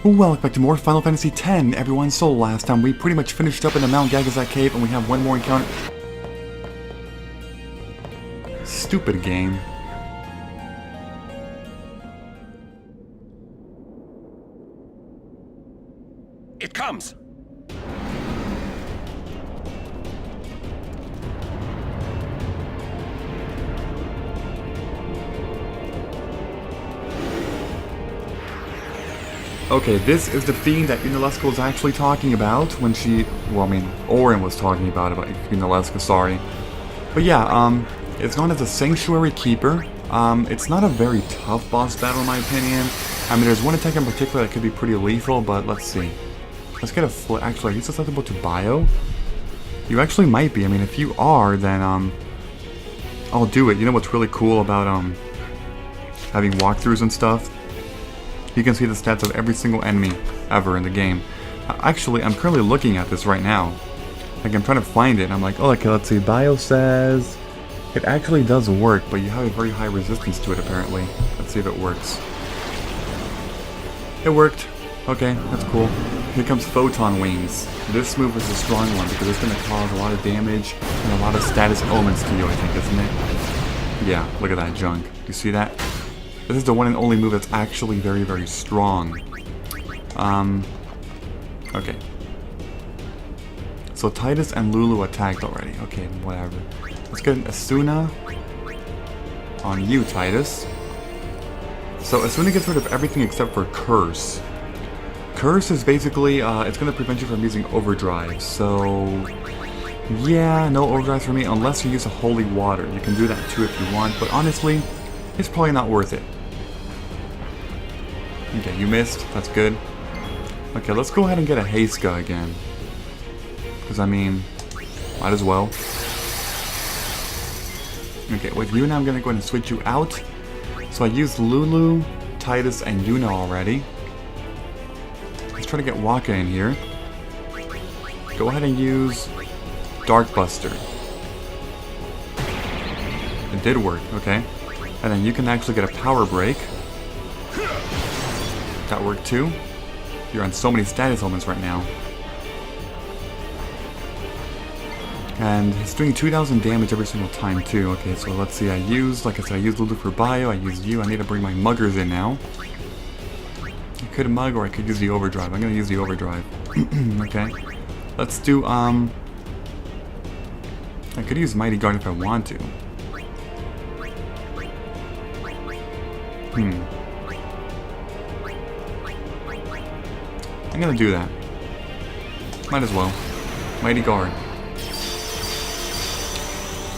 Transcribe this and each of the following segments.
Welcome back to more Final Fantasy X, everyone. So last time we pretty much finished up in the Mount Gagazet cave and we have one more encounter. Stupid game. It comes! Okay, this is the theme that Unalesca was actually talking about when she... Well, I mean, Auron was talking about Unalesca, sorry. But yeah, it's known as a Sanctuary Keeper. It's not a very tough boss battle in my opinion. I mean, there's one attack in particular that could be pretty lethal, but let's see. Let's get a actually, are you susceptible to bio? You actually might be. I mean, if you are, then, I'll do it. You know what's really cool about, having walkthroughs and stuff? You can see the stats of every single enemy ever in the game. Actually, I'm currently looking at this right now. Like, I'm trying to find it, and I'm like, oh, okay, let's see. Bio says it actually does work, but you have a very high resistance to it, apparently. Let's see if it works. It worked. Okay, that's cool. Here comes Photon Wings. This move is a strong one because it's going to cause a lot of damage and a lot of status elements to you, I think, isn't it? Yeah, look at that junk. You see that? This is the one and only move that's actually very, very strong. Okay. So Titus and Lulu attacked already. Okay, whatever. Let's get an Asuna on you, Titus. So Asuna gets rid of everything except for Curse. Curse is basically, it's going to prevent you from using Overdrive. So, yeah, no Overdrive for me unless you use a Holy Water. You can do that too if you want, but honestly, it's probably not worth it. Okay, you missed. That's good. Okay, let's go ahead and get a Heiska again. Because, I mean, might as well. Okay, with Yuna, I'm going to go ahead and switch you out. So I used Lulu, Titus, and Yuna already. Let's try to get Waka in here. Go ahead and use Dark Buster. It did work, okay. And then you can actually get a Power Break. That worked too. You're on so many status elements right now. And it's doing 2,000 damage every single time too. Okay, so let's see, like I said, I used Lulu for bio, I used you, I need to bring my muggers in now. I could mug or I could use the overdrive. I'm gonna use the overdrive. Okay. Let's do, I could use Mighty Guard if I want to. I'm gonna do that. Might as well. Mighty Guard.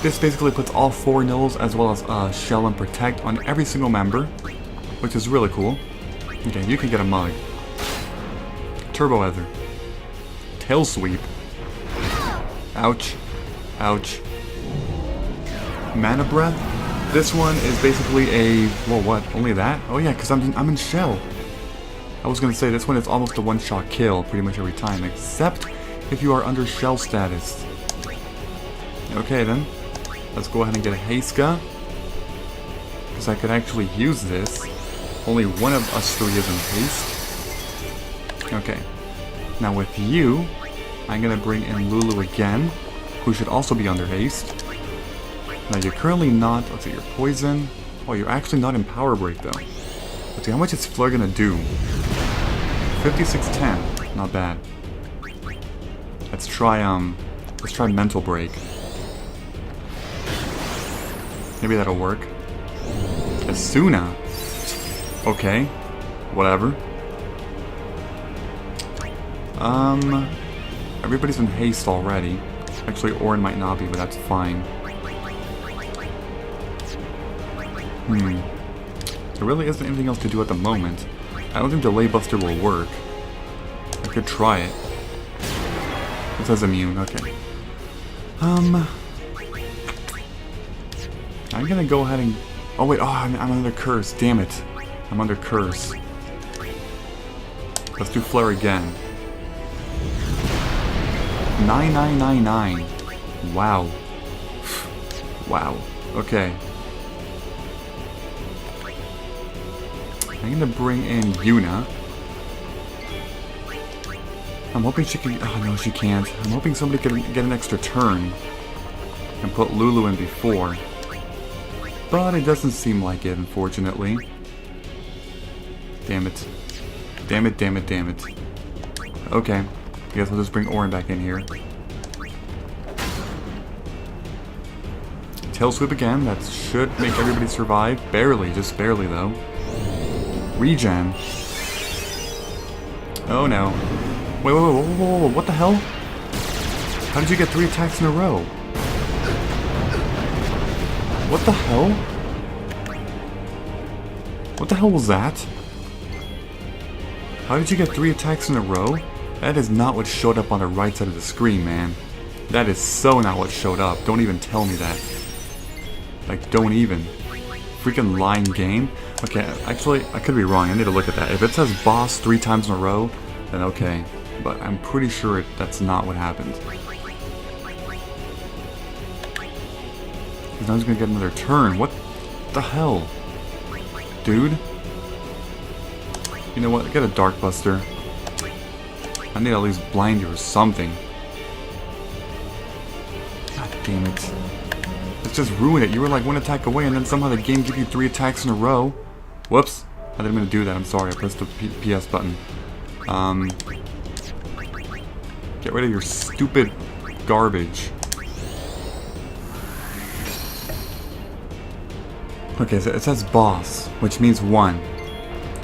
This basically puts all 4 nulls as well as Shell and Protect on every single member, which is really cool. Okay, you can get a mug. Turbo Ether. Tail Sweep. Ouch. Ouch. Mana Breath. This one is basically a... well, what? Only that? Oh yeah, because I'm in Shell. I was going to say, this one is almost a one-shot kill pretty much every time, except if you are under Shell status. Okay then. Let's go ahead and get a Heiska. Because I could actually use this. Only one of us 3 is in haste. Okay. Now with you, I'm going to bring in Lulu again, who should also be under haste. Now you're currently not... let's see, you're poison. Oh, you're actually not in Power Break though. Let's see, how much is Flare going to do? 5610. Not bad. Let's try Mental Break. Maybe that'll work. Asuna. Okay. Whatever. Everybody's in haste already. Actually, Auron might not be, but that's fine. There really isn't anything else to do at the moment. I don't think Delay Buster will work. I could try it. It says immune, okay. I'm gonna go ahead and... oh wait, oh, I'm under Curse, damn it. I'm under Curse. Let's do Flare again. 9999. Wow. Wow. Okay. I'm gonna bring in Yuna. I'm hoping she can... Oh, no, she can't. I'm hoping somebody can get an extra turn and put Lulu in before. But it doesn't seem like it, unfortunately. Damn it. Damn it, damn it, damn it. Okay. I guess I'll just bring Auron back in here. Tail sweep again. That should make everybody survive. Barely, just barely though. Regen. Oh no. Wait, wait, wait, whoa, whoa, whoa, what the hell? How did you get 3 attacks in a row? What the hell? What the hell was that? How did you get 3 attacks in a row? That is not what showed up on the right side of the screen, man. That is so not what showed up. Don't even tell me that. Like, don't even. Freaking lying game. Okay, actually, I could be wrong. I need to look at that. If it says boss 3 times in a row, then okay. But I'm pretty sure that's not what happened. Because now he's gonna get another turn. What the hell? Dude? You know what? Get a Dark Buster. I need to at least blind you or something. God damn it. Let's just ruin it. You were like 1 attack away and then somehow the game gave you 3 attacks in a row. Whoops. I didn't mean to do that. I'm sorry. I pressed the PS button. Get rid of your stupid garbage. Okay, so it says boss, which means 1.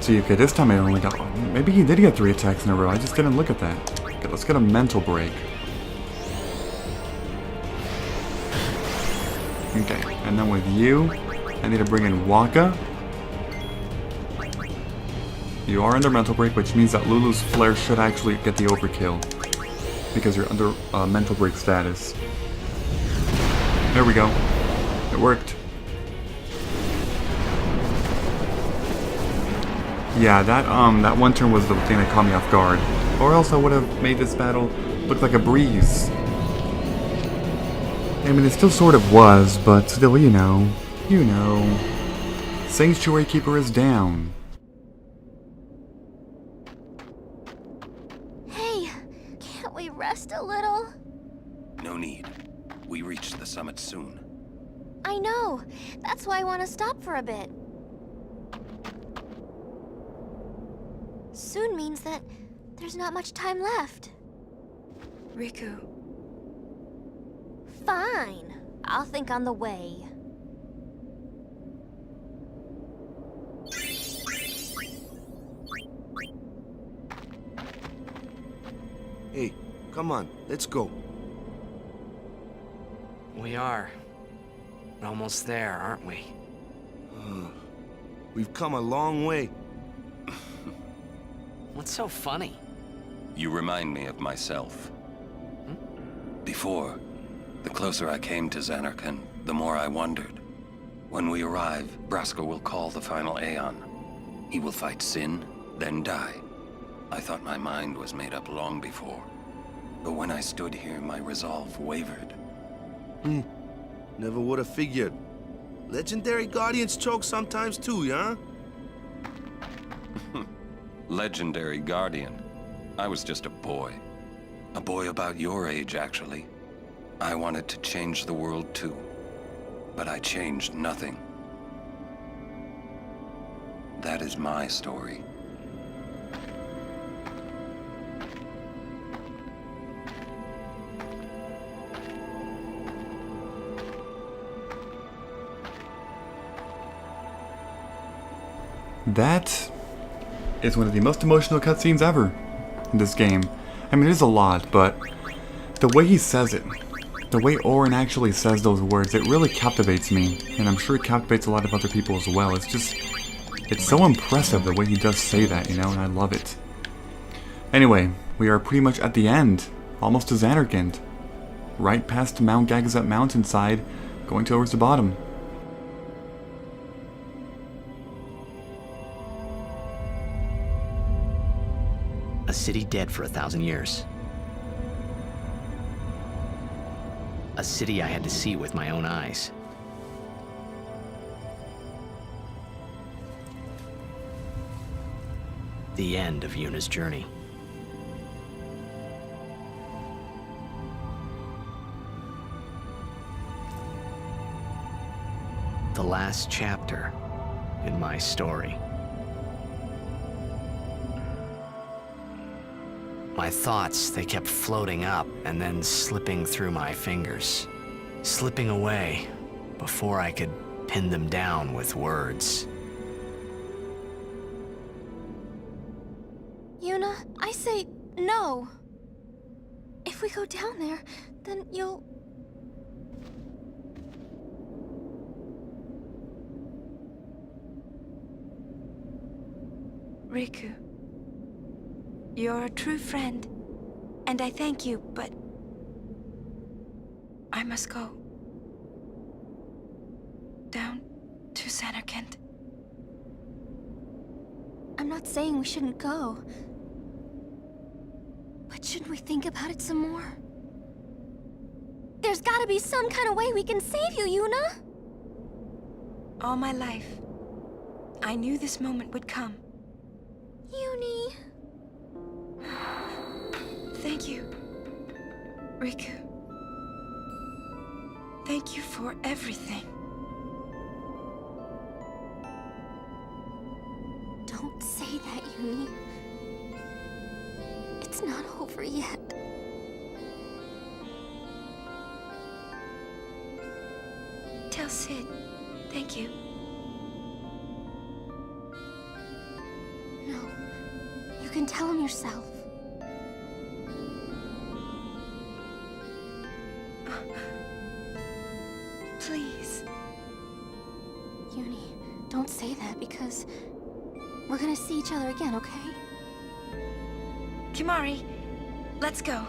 See, okay, this time I only got... Maybe he did get 3 attacks in a row. I just didn't look at that. Okay, let's get a mental break. Okay, and then with you, I need to bring in Waka. You are under mental break, which means that Lulu's flare should actually get the overkill. Because you're under mental break status. There we go. It worked. Yeah, that one turn was the thing that caught me off guard. Or else I would have made this battle look like a breeze. I mean, it still sort of was, but still, you know. Sanctuary Keeper is down. Hey, can't we rest a little? No need. We reach the summit soon. I know. That's why I want to stop for a bit. Soon means that there's not much time left. Riku. Fine. I'll think on the way. Hey, come on, let's go. We are. Almost there, aren't we? We've come a long way. What's so funny? You remind me of myself. Before, the closer I came to Zanarkand, the more I wondered. When we arrive, Braska will call the final Aeon. He will fight Sin, then die. I thought my mind was made up long before. But when I stood here, my resolve wavered. Never would have figured. Legendary Guardians choke sometimes too, yeah? Legendary Guardian. I was just a boy. A boy about your age, actually. I wanted to change the world too. But I changed nothing. That is my story. That is one of the most emotional cutscenes ever in this game. I mean, it is a lot, but the way he says it, the way Auron actually says those words, it really captivates me, and I'm sure it captivates a lot of other people as well. It's just, it's so impressive the way he does say that, you know, and I love it. Anyway, we are pretty much at the end, almost to Zanarkand. Right past Mount Gagazet mountainside, going towards the bottom. A city dead for 1,000 years. A city I had to see with my own eyes. The end of Yuna's journey. last chapter in my story. My thoughts, they kept floating up and then slipping through my fingers, slipping away before I could pin them down with words. Yuna, I say no. If we go down there, then you'll... Riku, you're a true friend, and I thank you, but I must go. Down to Zanarkand. I'm not saying we shouldn't go. But shouldn't we think about it some more? There's gotta be some kind of way we can save you, Yuna! All my life, I knew this moment would come. Yuni... Thank you, Riku. Thank you for everything. Don't say that, Yuni. It's not over yet. Tell Sid, thank you. No. You can tell him yourself. Please. Yuni, don't say that because we're gonna see each other again, okay? Kimari, let's go.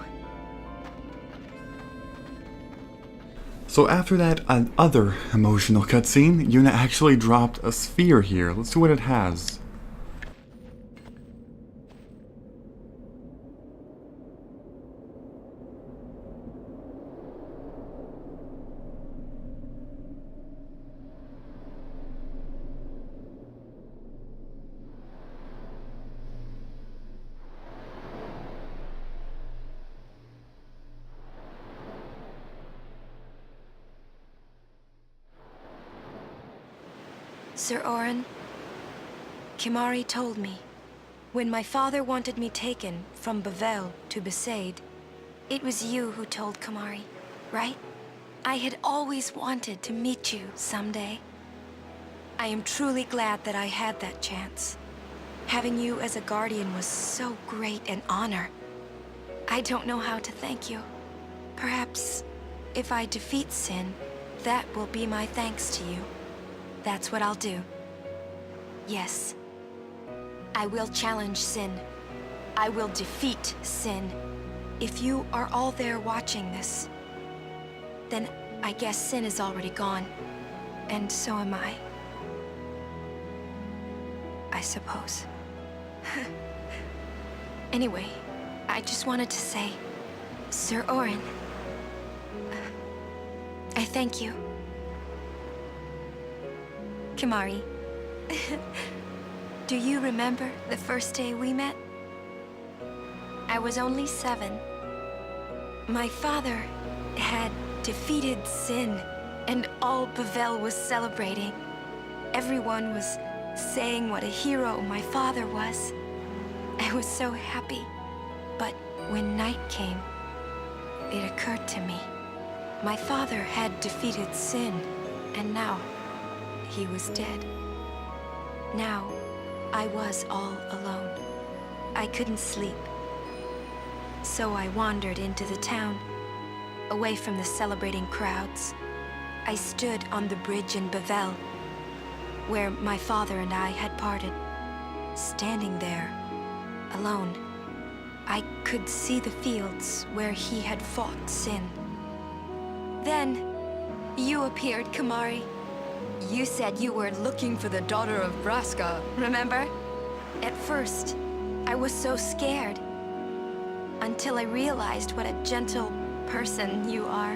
So after that other emotional cutscene, Yuna actually dropped a sphere here. Let's see what it has. Sir Auron, Kimari told me, when my father wanted me taken from Bavel to Besaid, it was you who told Kimari, right? I had always wanted to meet you someday. I am truly glad that I had that chance. Having you as a guardian was so great an honor. I don't know how to thank you. Perhaps, if I defeat Sin, that will be my thanks to you. That's what I'll do. Yes. I will challenge Sin. I will defeat Sin. If you are all there watching this, then I guess Sin is already gone. And so am I. I suppose. Anyway, I just wanted to say, Sir Auron, I thank you. Kimari, do you remember the first day we met? I was only 7. My father had defeated Sin, and all Bavel was celebrating. Everyone was saying what a hero my father was. I was so happy. But when night came, it occurred to me. My father had defeated Sin, and now he was dead. Now, I was all alone. I couldn't sleep. So I wandered into the town, away from the celebrating crowds. I stood on the bridge in Bavel, where my father and I had parted. Standing there, alone, I could see the fields where he had fought Sin. Then, you appeared, Kimari. You said you were looking for the daughter of Braska, remember? At first, I was so scared. Until I realized what a gentle person you are.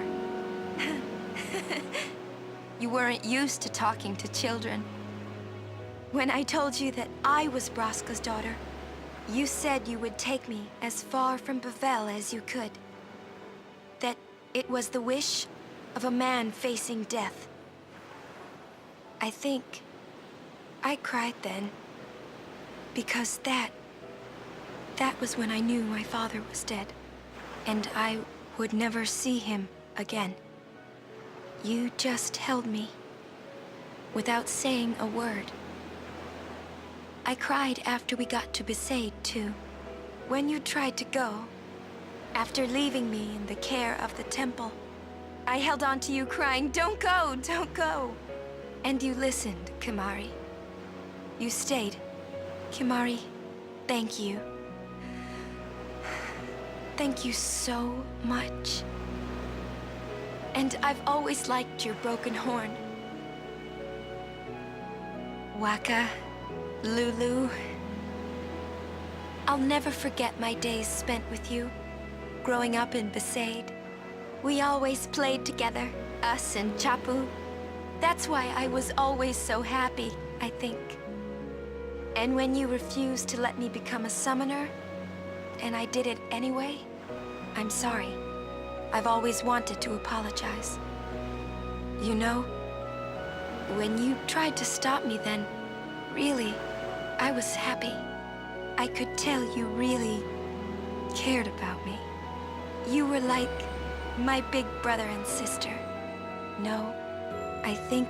You weren't used to talking to children. When I told you that I was Braska's daughter, you said you would take me as far from Bavel as you could. That it was the wish of a man facing death. I think I cried then because that was when I knew my father was dead, and I would never see him again. You just held me without saying a word. I cried after we got to Besaid, too. When you tried to go, after leaving me in the care of the temple, I held on to you crying, "Don't go, don't go." And you listened, Kimahri. You stayed. Kimahri, thank you. Thank you so much. And I've always liked your broken horn. Waka, Lulu. I'll never forget my days spent with you, growing up in Besaid. We always played together, us and Chapu. That's why I was always so happy, I think. And when you refused to let me become a summoner, and I did it anyway, I'm sorry. I've always wanted to apologize. You know, when you tried to stop me then, really, I was happy. I could tell you really cared about me. You were like my big brother and sister. No, I think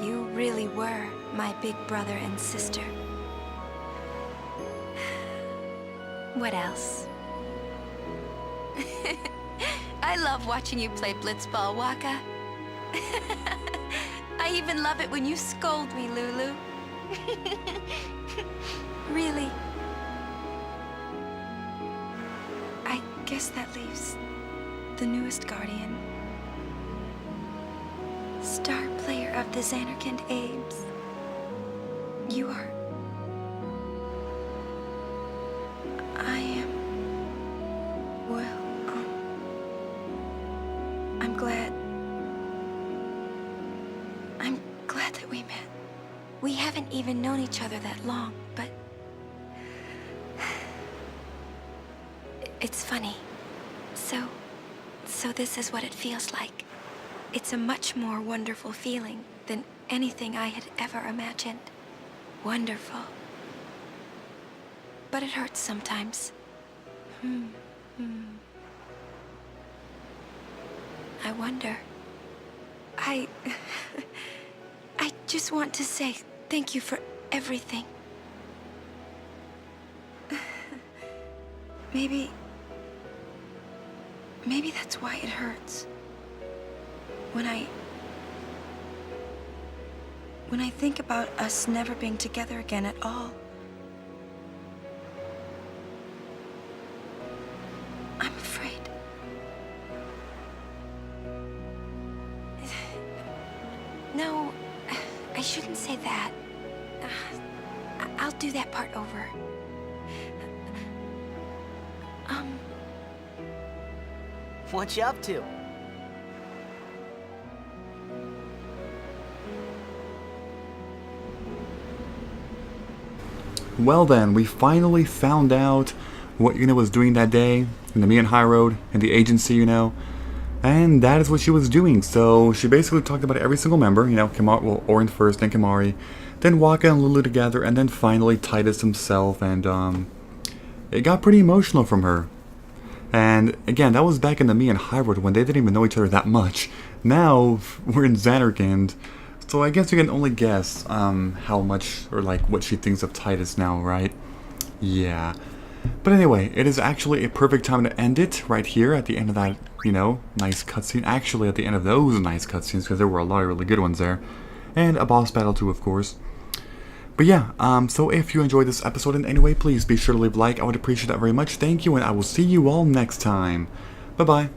you really were my big brother and sister. What else? I love watching you play blitzball, Waka. I even love it when you scold me, Lulu. Really. I guess that leaves the newest Guardian. Star player of the Zanarkand Abes. You are... I am... Well, I'm glad that we met. We haven't even known each other that long, but... It's funny. So this is what it feels like. It's a much more wonderful feeling than anything I had ever imagined. Wonderful. But it hurts sometimes. I wonder. I just want to say thank you for everything. Maybe that's why it hurts. When I think about us never being together again at all. I'm afraid. No, I shouldn't say that. I'll do that part over. What you up to? Well then, we finally found out what Yuna was doing that day in the Mian High Road, in the agency, you know. And that is what she was doing. So she basically talked about every single member, you know, Auron first, then Kimahri, then Waka and Lulu together, and then finally Titus himself, and it got pretty emotional from her. And again, that was back in the Mian High Road when they didn't even know each other that much. Now we're in Zanarkand, so I guess you can only guess how much, or like what she thinks of Titus now, right? Yeah. But anyway, it is actually a perfect time to end it right here at the end of that, you know, nice cutscene. Actually, at the end of those nice cutscenes, because there were a lot of really good ones there. And a boss battle too, of course. But yeah, so if you enjoyed this episode in any way, please be sure to leave a like. I would appreciate that very much. Thank you, and I will see you all next time. Bye-bye.